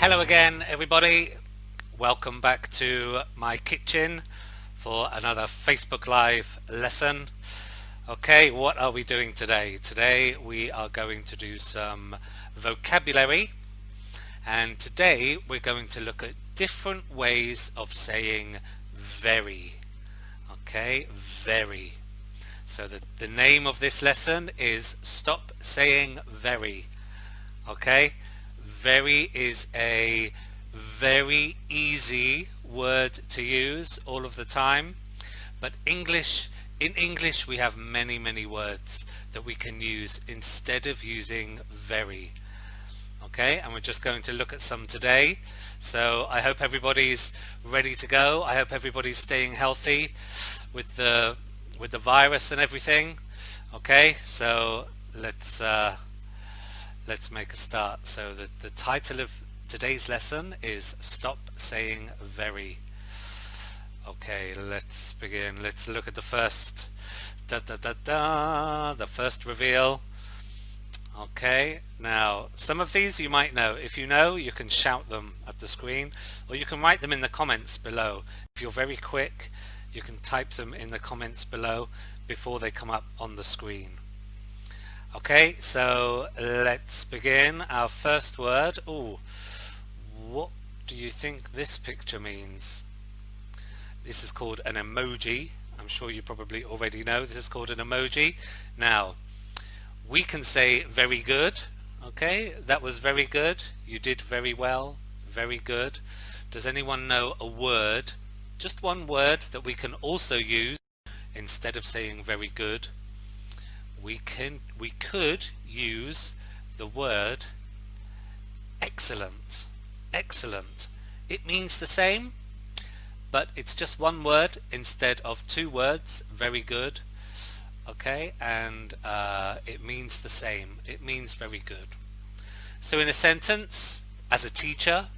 Hello again, everybody. Welcome back to my kitchen for another Facebook Live lesson. Okay, what are we doing today? Today we are going to do some vocabulary, and today we're going to look at different ways of saying very. Okay, very. So the name of this lesson is Stop Saying Very. Okay, very is a very easy word to use all of the time, but in English we have many words that we can use instead of using very. Okay, and we're just going to look at some today. So I hope everybody's ready to go. I hope everybody's staying healthy with the virus and everything. Okay, so let's make a start. So the title of today's lesson is Stop Saying Very. Okay, let's begin. Let's look at the first the first reveal. Okay, now some of these you might know. If you know, you can shout them at the screen, or you can write them in the comments below. If you're very quick, you can type them in the comments below before they come up on the screen. Okay, so let's begin. Our first word. Oh, what do you think this picture means? This is called an emoji. I'm sure you probably already know this is called an emoji. Now, we can say very good. Okay, that was very good. You did very well. Very good. Does anyone know a word, just one word, that we can also use instead of saying very good? We could use the word excellent. Excellent. It means the same, but it's just one word instead of two words. Very good. Okay, and it means the same. It means very good. So in a sentence, as a teacher,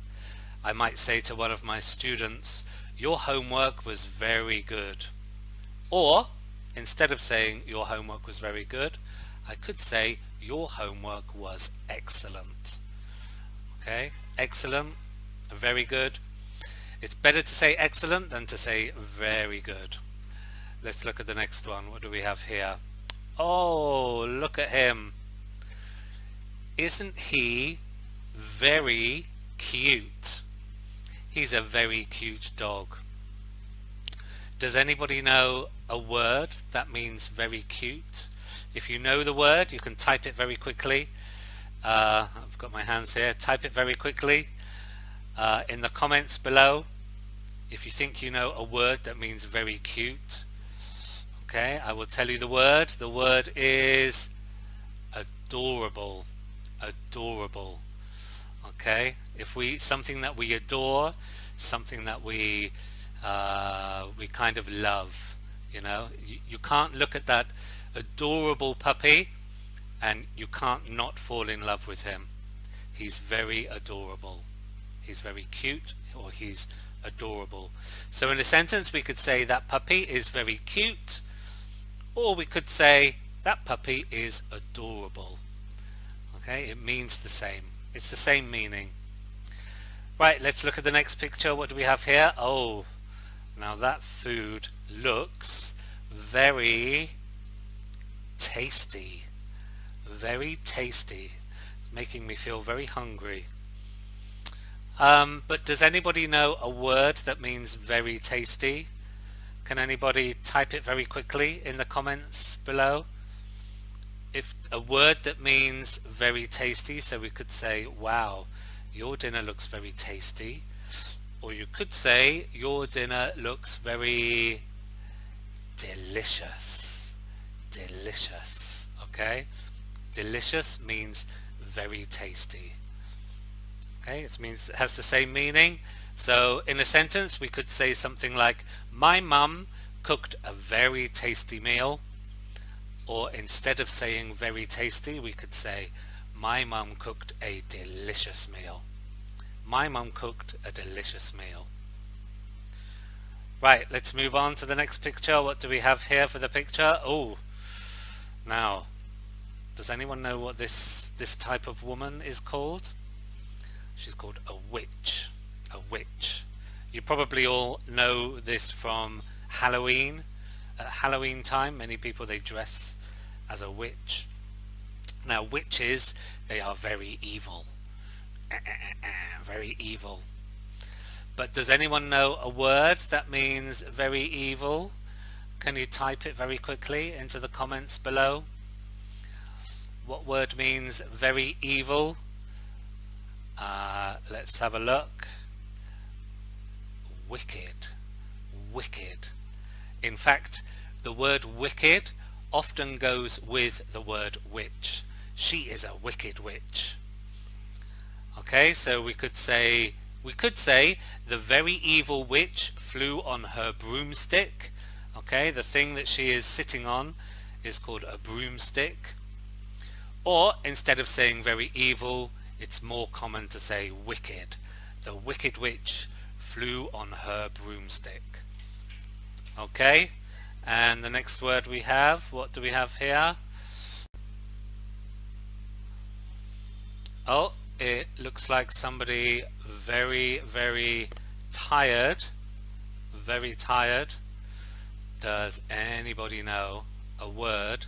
I might say to one of my students, your homework was very good. Or instead of saying your homework was very good, I could say your homework was excellent. Okay, excellent, very good. It's better to say excellent than to say very good. Let's look at the next one. What do we have here? Oh, look at him. Isn't he very cute? He's a very cute dog. Does anybody know a word that means very cute? If you know the word, you can type it very quickly. I've got my hands here. Type it very quickly in the comments below if you think you know a word that means very cute. Okay, I will tell you the word. The word is adorable. Adorable. Okay, if something that we adore, something that we kind of love, you know, you can't look at that adorable puppy and you can't not fall in love with him. He's very adorable. He's very cute, or he's adorable. So in a sentence we could say that puppy is very cute, or we could say that puppy is adorable. Okay, it means the same. It's the same meaning. Right, let's look at the next picture. What do we have here? Oh, now that food looks very tasty. Very tasty. It's making me feel very hungry. But does anybody know a word that means very tasty? Can anybody type it very quickly in the comments below? If a word that means very tasty, so we could say, wow, your dinner looks very tasty. Or you could say, your dinner looks very delicious. Delicious. Okay? Delicious means very tasty. Okay, it has the same meaning. So in a sentence we could say something like, my mum cooked a very tasty meal. Or instead of saying very tasty, we could say, my mum cooked a delicious meal. My mum cooked a delicious meal. Right, let's move on to the next picture. What do we have here for the picture? Oh, now, does anyone know what this type of woman is called? She's called a witch. A witch. You probably all know this from Halloween. At Halloween time, many people, they dress as a witch. Now, witches, they are very evil. Very evil. But does anyone know a word that means very evil? Can you type it very quickly into the comments below? What word means very evil? Let's have a look. Wicked. Wicked. In fact, the word wicked often goes with the word witch. She is a wicked witch. Okay, so we could say the very evil witch flew on her broomstick. Okay, the thing that she is sitting on is called a broomstick. Or instead of saying very evil, it's more common to say wicked. The wicked witch flew on her broomstick. Okay, and the next word we have, what do we have here? Oh, it looks like somebody very, very tired. Very tired. Does anybody know a word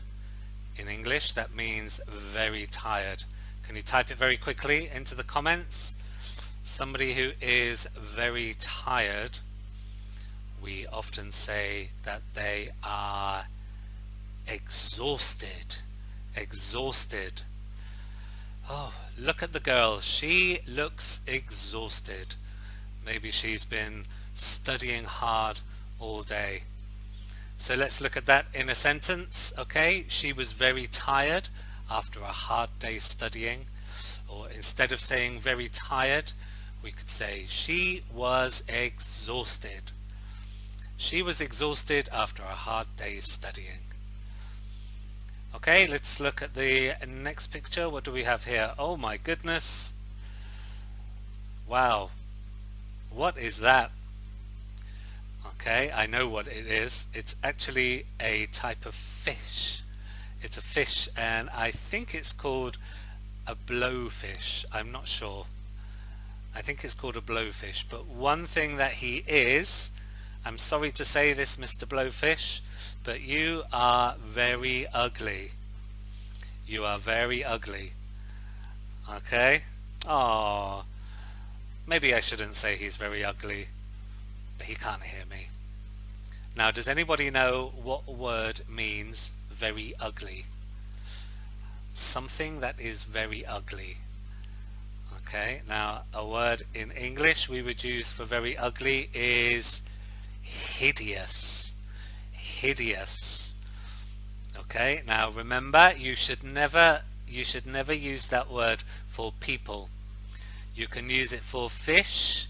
in English that means very tired? Can you type it very quickly into the comments? Somebody who is very tired, we often say that they are exhausted. Exhausted. Oh, look at the girl. She looks exhausted. Maybe she's been studying hard all day. So let's look at that in a sentence. Okay, she was very tired after a hard day studying. Or instead of saying very tired, we could say she was exhausted. She was exhausted after a hard day studying. Okay, let's look at the next picture. What do we have here? Oh my goodness. Wow. What is that? Okay, I know what it is. It's actually a type of fish. It's a fish, and I think it's called a blowfish. I'm not sure. I think it's called a blowfish. But one thing that he is, I'm sorry to say this, Mr. Blowfish, but you are very ugly. You are very ugly. Okay? Oh, maybe I shouldn't say he's very ugly, but he can't hear me. Now, does anybody know what word means very ugly? Something that is very ugly. Okay, now a word in English we would use for very ugly is hideous. Hideous. Okay, now remember, you should never use that word for people. You can use it for fish.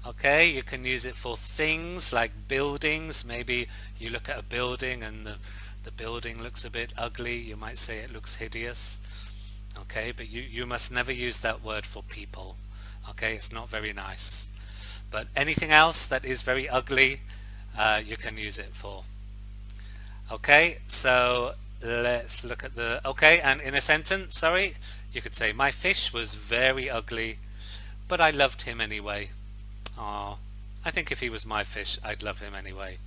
Okay, you can use it for things like buildings. Maybe you look at a building and the building looks a bit ugly. You might say it looks hideous. Okay, but you must never use that word for people. Okay, it's not very nice. But anything else that is very ugly, you can use it for. Okay, so let's look at the, okay, and in a sentence, sorry, you could say, my fish was very ugly, but I loved him anyway. Oh, I think if he was my fish, I'd love him anyway.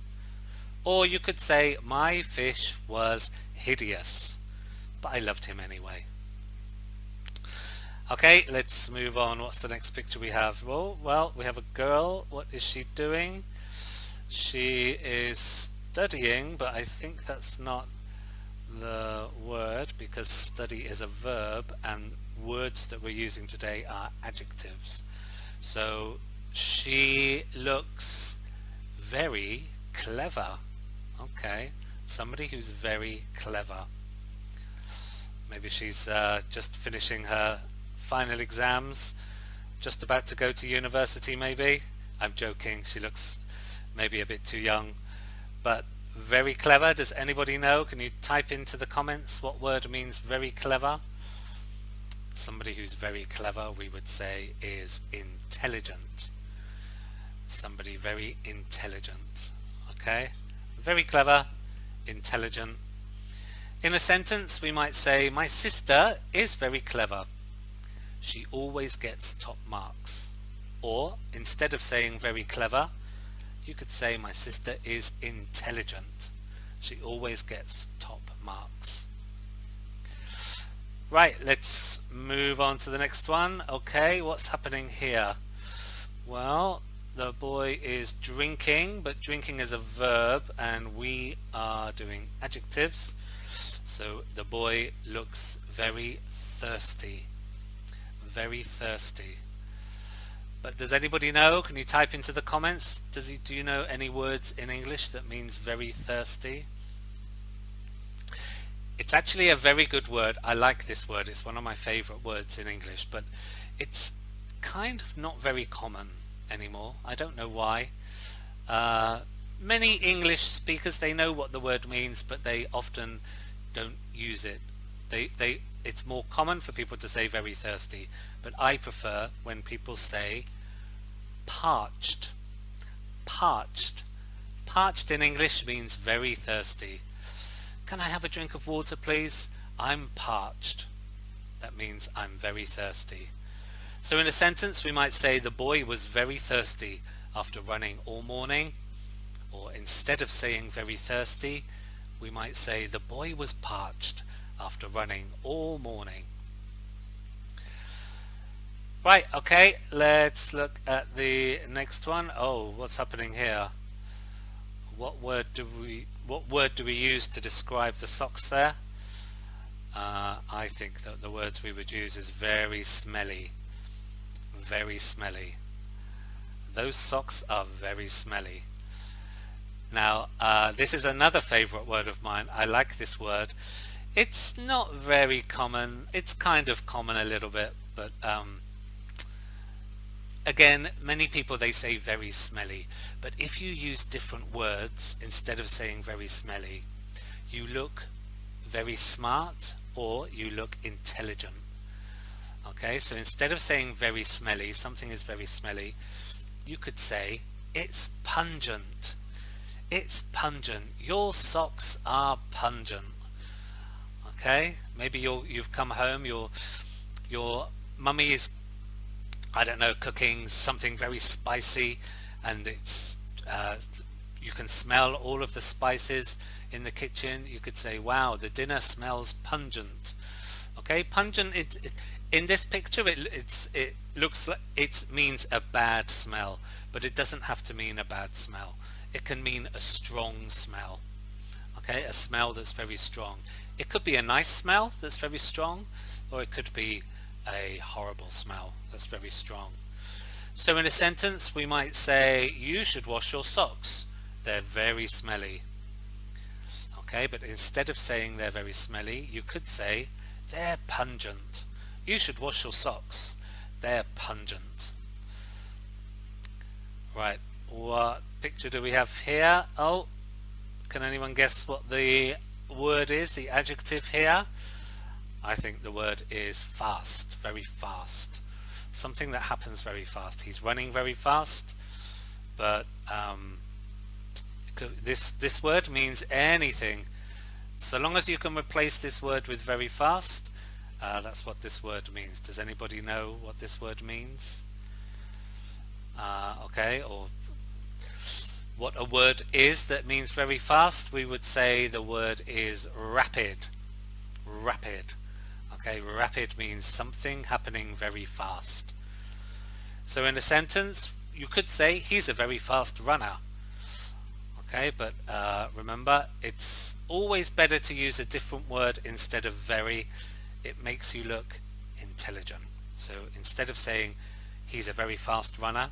Or you could say, my fish was hideous, but I loved him anyway. Okay, let's move on. What's the next picture we have? Well, we have a girl. What is she doing? She is studying, but I think that's not the word because study is a verb and words that we're using today are adjectives. So she looks very clever. Okay, somebody who's very clever. Maybe she's just finishing her final exams, just about to go to university maybe. I'm joking, she looks maybe a bit too young, but very clever. Does anybody know? Can you type into the comments what word means very clever? Somebody who's very clever, we would say, is intelligent. Somebody very intelligent. Okay, very clever, intelligent. In a sentence we might say, my sister is very clever. She always gets top marks. Or instead of saying very clever, you could say my sister is intelligent. She always gets top marks. Right, let's move on to the next one. Okay, what's happening here? Well, the boy is drinking, but drinking is a verb and we are doing adjectives. So the boy looks very thirsty. Very thirsty. But does anybody know? Can you type into the comments? Do you know any words in English that means very thirsty? It's actually a very good word. I like this word. It's one of my favorite words in English, but it's kind of not very common anymore. I don't know why. Many English speakers, they know what the word means, but they often don't use it. It's more common for people to say very thirsty, but I prefer when people say parched. Parched. Parched in English means very thirsty. Can I have a drink of water, please? I'm parched. That means I'm very thirsty. So in a sentence we might say the boy was very thirsty after running all morning. Or instead of saying very thirsty, we might say the boy was parched after running all morning. Right, okay, let's look at the next one. Oh, what's happening here? What word do we use to describe the socks there? I think that the words we would use is very smelly. Very smelly. Those socks are very smelly. Now, this is another favorite word of mine. I like this word. It's not very common. It's kind of common a little bit, but again, many people, they say very smelly. But if you use different words instead of saying very smelly, you look very smart or you look intelligent. Okay, so instead of saying very smelly, something is very smelly, you could say it's pungent. It's pungent. Your socks are pungent. Okay, maybe you've come home, your mummy is, I don't know, cooking something very spicy, and it's you can smell all of the spices in the kitchen. You could say, wow, the dinner smells pungent. Okay, pungent, in this picture it looks like it means a bad smell, but it doesn't have to mean a bad smell. It can mean a strong smell. Okay, a smell that's very strong. It could be a nice smell that's very strong, or it could be a horrible smell that's very strong. So in a sentence we might say, you should wash your socks, they're very smelly. Okay, but instead of saying they're very smelly, you could say they're pungent. You should wash your socks, they're pungent. Right, what picture do we have here? Oh, can anyone guess what the word is, the adjective here? I think the word is fast, very fast. Something that happens very fast. He's running very fast, but this word means anything. So long as you can replace this word with very fast, that's what this word means. Does anybody know what this word means? Okay, or what a word is that means very fast? We would say the word is rapid. Rapid. Okay, rapid means something happening very fast. So in a sentence, you could say he's a very fast runner. Okay, but remember, it's always better to use a different word instead of very. It makes you look intelligent. So instead of saying he's a very fast runner,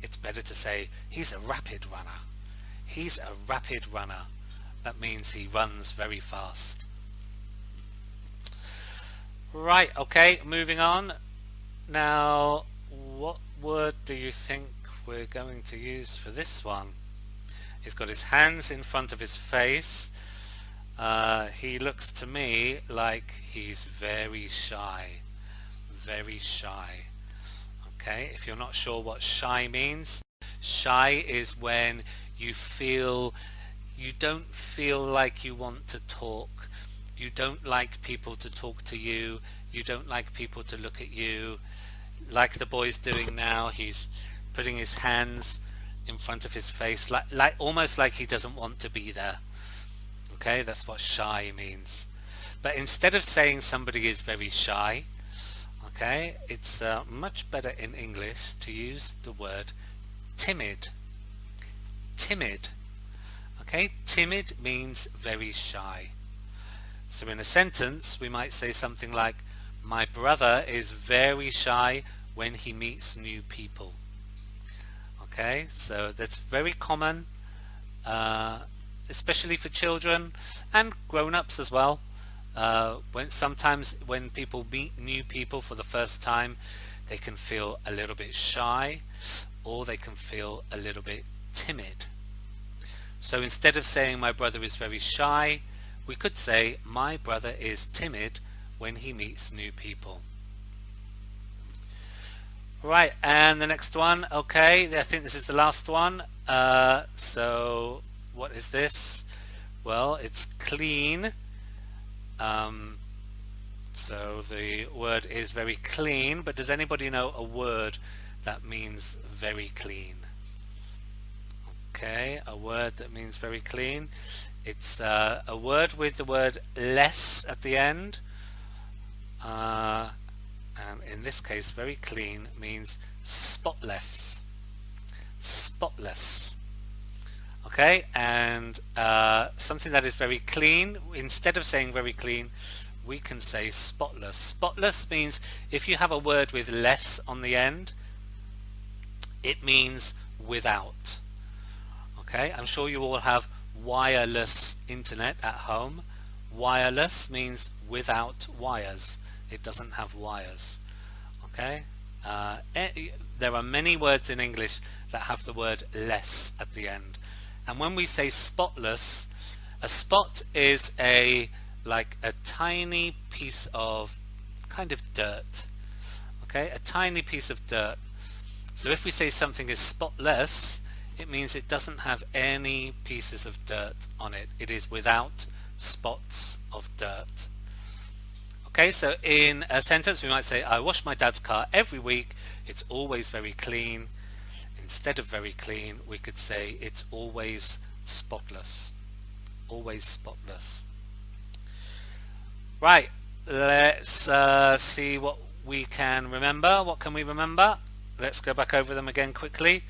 it's better to say he's a rapid runner. He's a rapid runner. That means he runs very fast. Right, okay, moving on. Now, what word do you think we're going to use for this one? He's got his hands in front of his face. He looks to me like he's very shy. Very shy. Okay, if you're not sure what shy means, shy is when you don't feel like you want to talk. You don't like people to talk to you. You don't like people to look at you. Like the boy's doing now, he's putting his hands in front of his face, like almost like he doesn't want to be there. Okay, that's what shy means. But instead of saying somebody is very shy, okay, it's much better in English to use the word timid. Timid. Okay, timid means very shy. So in a sentence we might say something like, my brother is very shy when he meets new people. Okay, so that's very common, especially for children and grown-ups as well. Sometimes when people meet new people for the first time, they can feel a little bit shy, or they can feel a little bit timid. So instead of saying my brother is very shy, we could say my brother is timid when he meets new people. Right, and the next one, okay, I think this is the last one. So what is this? Well, it's clean. So the word is very clean, but does anybody know a word that means very clean? Okay, a word that means very clean. It's a word with the word less at the end. And in this case, very clean means spotless. Spotless. Okay, and something that is very clean, instead of saying very clean, we can say spotless. Spotless means if you have a word with less on the end, it means without. Okay, I'm sure you all have wireless internet at home. Wireless means without wires. It doesn't have wires. Okay, there are many words in English that have the word less at the end, and when we say spotless, a spot is like a tiny piece of kind of dirt. Okay, a tiny piece of dirt. So if we say something is spotless, it means it doesn't have any pieces of dirt on it. It is without spots of dirt. Okay, so in a sentence we might say, I wash my dad's car every week. It's always very clean. Instead of very clean, we could say it's always spotless. Always spotless. Right, let's see what we can remember. What can we remember? Let's go back over them again quickly.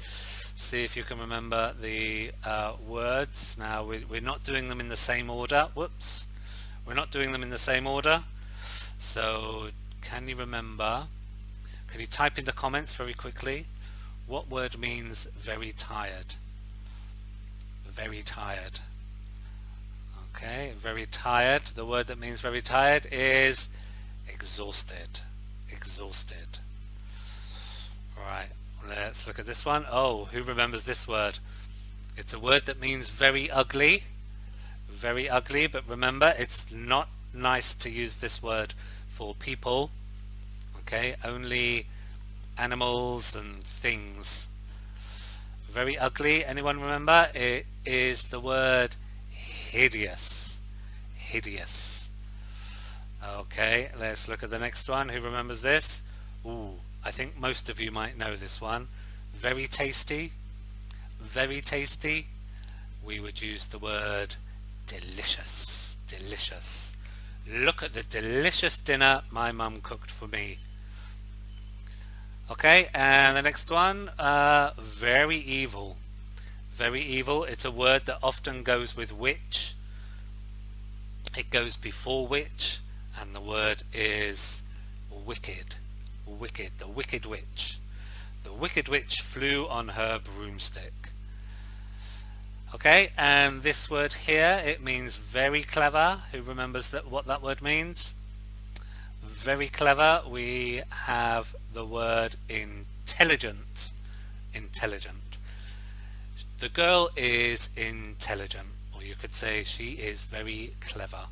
See if you can remember the words. Now we're not doing them in the same order. Whoops. We're not doing them in the same order. So can you remember? Can you type in the comments very quickly? What word means very tired? Very tired. Okay, very tired. The word that means very tired is exhausted. Exhausted. Alright, let's look at this one. Oh, who remembers this word? It's a word that means very ugly. Very ugly, but remember, it's not nice to use this word for people. Okay, only animals and things. Very ugly. Anyone remember? It is the word hideous. Hideous. Okay, let's look at the next one. Who remembers this? Ooh, I think most of you might know this one. Very tasty. Very tasty. We would use the word delicious. Delicious. Look at the delicious dinner my mum cooked for me. Okay, and the next one, very evil. Very evil. It's a word that often goes with witch. It goes before witch, and the word is wicked. Wicked. The wicked witch. The wicked witch flew on her broomstick. Okay, and this word here, it means very clever. Who remembers what that word means? Very clever. We have the word intelligent. Intelligent. The girl is intelligent, or you could say she is very clever.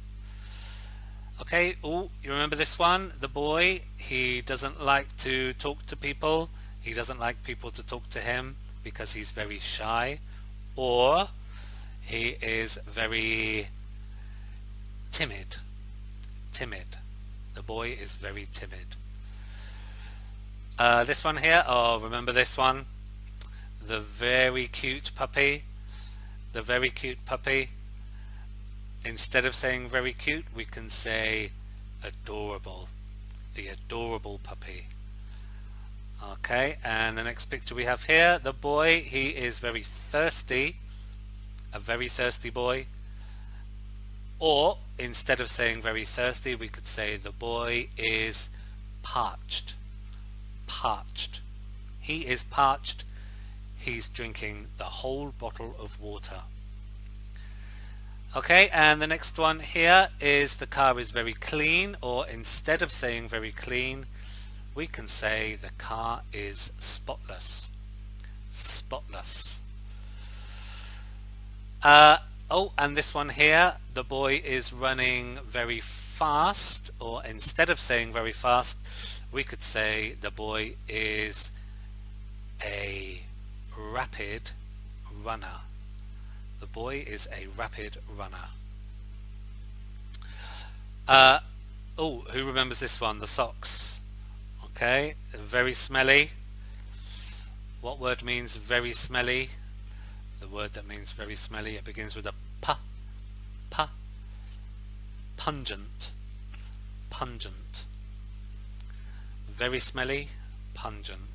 Okay, oh, you remember this one? The boy, he doesn't like to talk to people. He doesn't like people to talk to him because he's very shy, or he is very timid. timid. The boy is very timid. This one here, oh, remember this one? The very cute puppy. The very cute puppy. Instead of saying very cute, we can say adorable. The adorable puppy. Okay, and the next picture we have here, the boy, he is very thirsty. A very thirsty boy. Or, instead of saying very thirsty, we could say the boy is parched. Parched. He is parched. He's drinking the whole bottle of water. Okay, and the next one here is the car is very clean, or instead of saying very clean, we can say the car is spotless. Spotless. Oh, and this one here, the boy is running very fast, or instead of saying very fast, we could say the boy is a rapid runner. The boy is a rapid runner. Oh, who remembers this one? The socks. Okay, very smelly. What word means very smelly? The word that means very smelly, it begins with a p. P. Pungent. Pungent. Very smelly, pungent.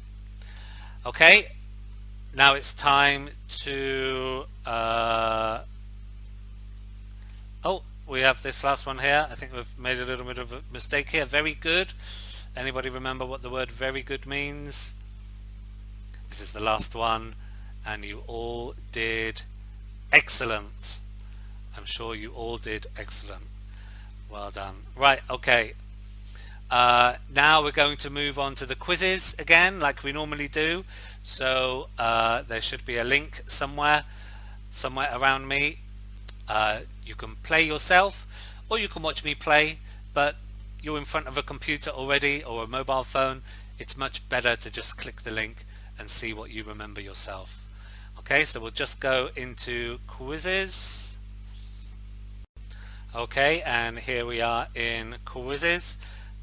Okay, now it's time to oh, we have this last one here. I think we've made a little bit of a mistake here. Very good. Anybody remember what the word very good means? This is the last one, and you all did excellent. I'm sure you all did excellent. Well done. Right, okay. Now we're going to move on to the quizzes again, like we normally do. So there should be a link somewhere around me. You can play yourself, or you can watch me play, but you're in front of a computer already, or a mobile phone. It's much better to just click the link and see what you remember yourself. Okay, so we'll just go into quizzes. Okay, and here we are in quizzes.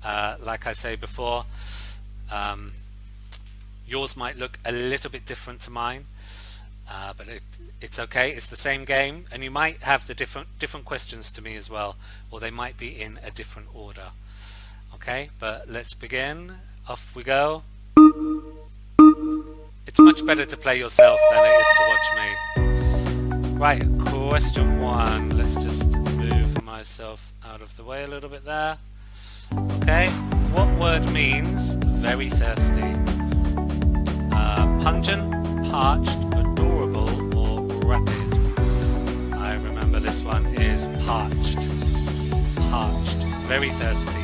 Like I say before, yours might look a little bit different to mine, but it's okay. It's the same game, and you might have the different questions to me as well, or they might be in a different order. Okay, but let's begin. Off we go. It's much better to play yourself than it is to watch me. Right, question one. Let's just move myself out of the way a little bit there. Okay, what word means very thirsty? Pungent, parched, adorable, or rapid? I remember this one is parched. Parched, very thirsty.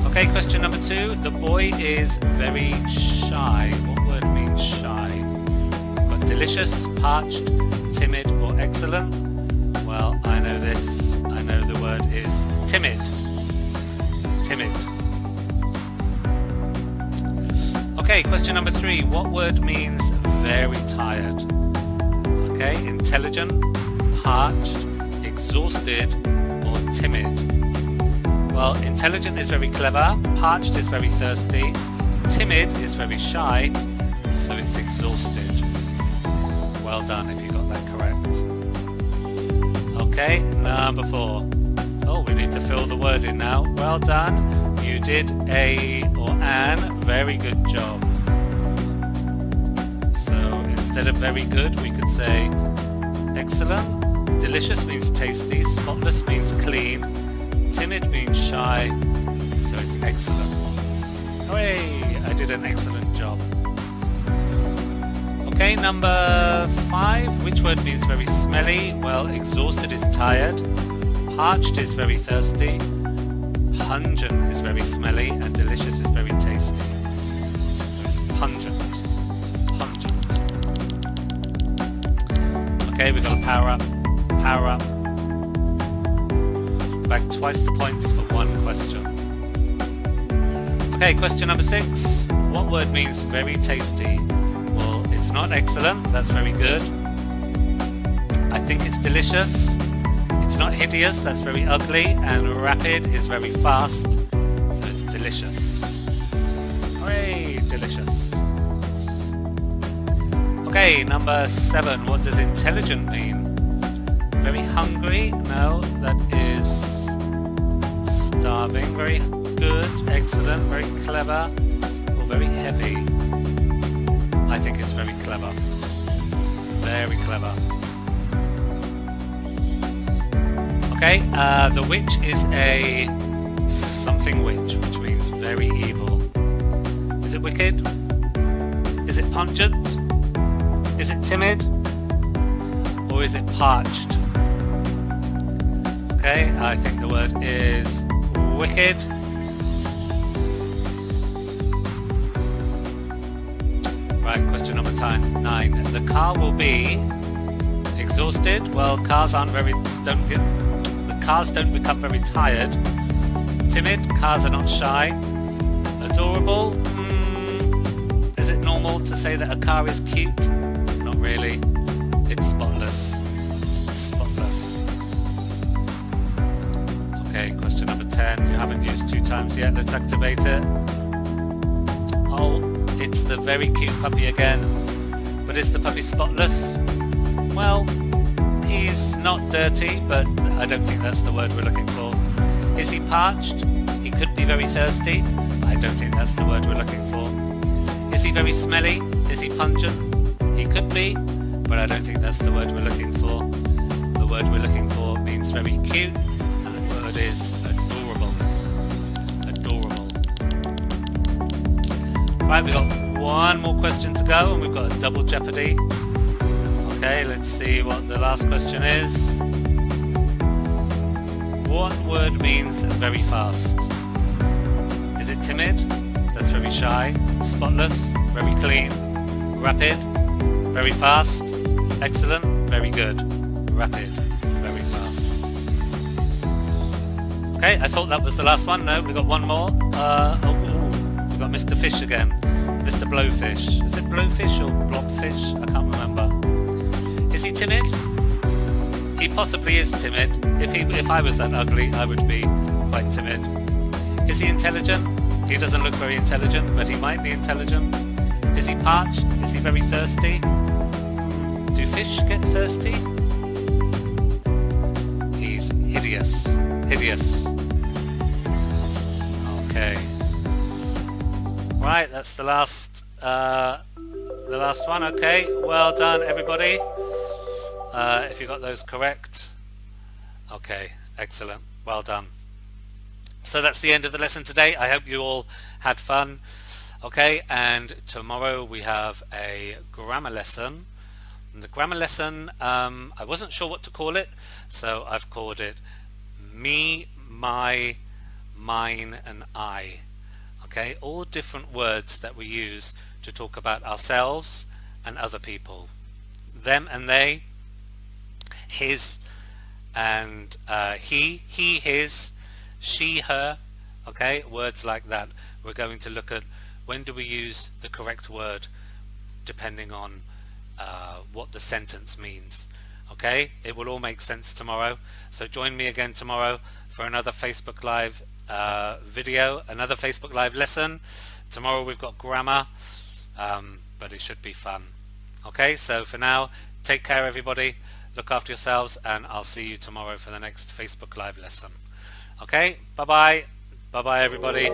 Okay, question number two. The boy is very shy. What word means shy? Got delicious, parched, timid, or excellent? Well, I know this. I know the word is timid. Timid. Okay, question number three. What word means very tired? Okay, intelligent, parched, exhausted, or timid? Well, intelligent is very clever, parched is very thirsty, timid is very shy, so it's exhausted. Well done if you got that correct. Okay, number four. Oh, we need to fill the word in now. Well done. You did a or an very good job. So instead of very good, we could say excellent. Delicious means tasty. Spotless means clean. Timid means shy. So it's excellent. Hooray! I did an excellent job. Okay, number five. Which word means very smelly? Well, exhausted is tired. Parched is very thirsty. Pungent is very smelly, and delicious is very tasty. So it's pungent. Pungent. Okay, we've got to power up. Power up. Back twice the points for one question. Okay, question number six. What word means very tasty? Well, it's not excellent. That's very good. I think it's delicious. It's not hideous, that's very ugly, and rapid is very fast, so it's delicious. Hooray, delicious. Okay, number 7, what does intelligent mean? Very hungry? No, that is starving. Very good, excellent, very clever, or very heavy? I think it's very clever. Very clever. Okay, the witch is a something witch, which means very evil. Is it wicked? Is it pungent? Is it timid? Or is it parched? Okay, I think the word is wicked. Right, question number 9. The car will be exhausted. Well, cars don't become very tired. Timid, cars are not shy. Adorable, is it normal to say that a car is cute? Not really. It's spotless. Okay, question number 10. You haven't used 2 times yet. Let's activate it. Oh, it's the very cute puppy again. But is the puppy spotless? Well, he's not dirty, but I don't think that's the word we're looking for. Is he parched? He could be very thirsty. I don't think that's the word we're looking for. Is he very smelly? Is he pungent? He could be, but I don't think that's the word we're looking for. The word we're looking for means very cute, and the word is adorable. Adorable. Right, we've got one more question to go, and we've got a double jeopardy. Okay, let's see what the last question is. What word means very fast? Is it timid? That's very shy. Spotless? Very clean. Rapid? Very fast. Excellent? Very good. Rapid? Very fast. Okay, I thought that was the last one. No, we've got one more. We've got Mr. Fish again. Mr. Blowfish. Is it Blowfish or Blobfish? I can't remember. Is he timid? He possibly is timid. If I was that ugly, I would be quite timid. Is he intelligent? He doesn't look very intelligent, but he might be intelligent. Is he parched? Is he very thirsty? Do fish get thirsty? He's hideous. Hideous. Okay. Right, that's the last one. Okay, well done, everybody. If you got those correct. Okay, excellent. Well done. So that's the end of the lesson today. I hope you all had fun. Okay, and tomorrow we have a grammar lesson. And the grammar lesson, I wasn't sure what to call it, so I've called it me, my, mine, and I. Okay, all different words that we use to talk about ourselves and other people. Them and they, his and he, his, she, her. Okay, words like that. We're going to look at when do we use the correct word depending on what the sentence means. Okay, it will all make sense tomorrow. So join me again tomorrow for another Facebook Live video, another Facebook Live lesson. Tomorrow we've got grammar, but it should be fun. Okay, so for now, take care everybody, look after yourselves, and I'll see you tomorrow for the next Facebook Live lesson. Okay, bye bye everybody.